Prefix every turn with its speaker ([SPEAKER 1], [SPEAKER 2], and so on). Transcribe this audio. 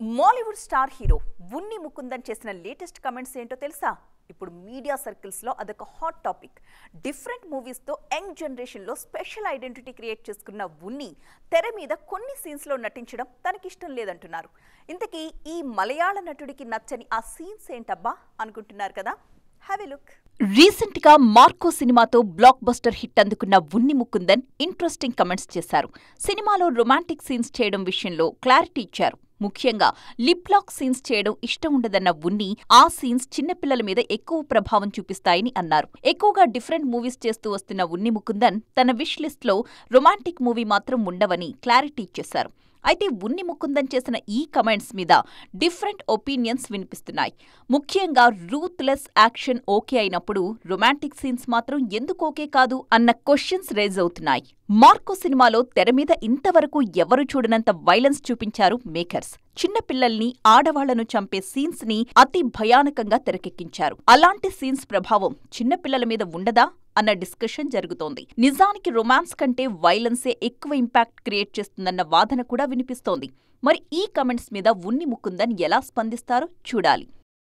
[SPEAKER 1] Mollywood star hero ఉన్ని ముకుందన్ చేసిన latest comments ఏంటో తెలుసా? ఇప్పుడు మీడియా సర్కిల్స్ లో అదొక హాట్ టాపిక్. డిఫరెంట్ మూవీస్ తో యంగ్ జనరేషన్ లో స్పెషల్ ఐడెంటిటీ క్రియేట్ చేసుకున్న ఉన్ని తెర మీద కొన్ని సీన్స్ లో నటించడం తనకిష్టం లేదంటున్నారు. ఇంతకీ ఈ మలయాళ నటుడికి నచ్చని ఆ సీన్స్ ఏంటబ్బా అనుకుంటున్నారు కదా? Have a look. రీసెంట్ గా మార్కో సినిమాతో బ్లాక్ బస్టర్ హిట్ అందుకున్న ఉన్ని ముకుందన్ ఇంట్రెస్టింగ్ కమెంట్స్ చేశారు. సినిమాలో రొమాంటిక్ సీన్స్ చేయడం విషయంలో క్లారిటీ ఇచ్చారు. ముఖ్యంగా లిప్ లాక్ సీన్స్ చేయడం ఇష్టం ఉండదన్న ఉన్ని ఆ సీన్స్ చిన్నపిల్లల మీద ఎక్కువ ప్రభావం చూపిస్తాయని అన్నారు. ఎక్కువగా డిఫరెంట్ మూవీస్ చేస్తూ వస్తున్న ఉన్ని ముకుందన్ తన విష్ లిస్ట్ లో రొమాంటిక్ మూవీ మాత్రం ఉండవని క్లారిటీ ఇచ్చేశారు. అయితే ఉన్ని ముకుందన్ చేసిన ఈ కమెంట్స్ మీద డిఫరెంట్ ఒపీనియన్స్ వినిపిస్తున్నాయి. ముఖ్యంగా రూత్లెస్ యాక్షన్ ఓకే అయినప్పుడు రొమాంటిక్ సీన్స్ మాత్రం ఎందుకు ఓకే కాదు అన్న క్వశ్చన్స్ రేజ్ అవుతున్నాయి. మార్కో సినిమాలో తెర మీద ఇంతవరకు ఎవరు చూడనంత వైలెన్స్ చూపించారు మేకర్స్. చిన్నపిల్లల్ని, ఆడవాళ్లను చంపే సీన్స్ ని అతి భయానకంగా తెరకెక్కించారు. అలాంటి సీన్స్ ప్రభావం చిన్నపిల్లల మీద ఉండదా అన్న డిస్కషన్ జరుగుతోంది. నిజానికి రొమాన్స్ కంటే వైలెన్సే ఎక్కువ ఇంపాక్ట్ క్రియేట్ చేస్తుందన్న వాదన కూడా వినిపిస్తోంది. మరి ఈ కమెంట్స్ మీద ఉన్ని ముకుందన్ ఎలా స్పందిస్తారో చూడాలి.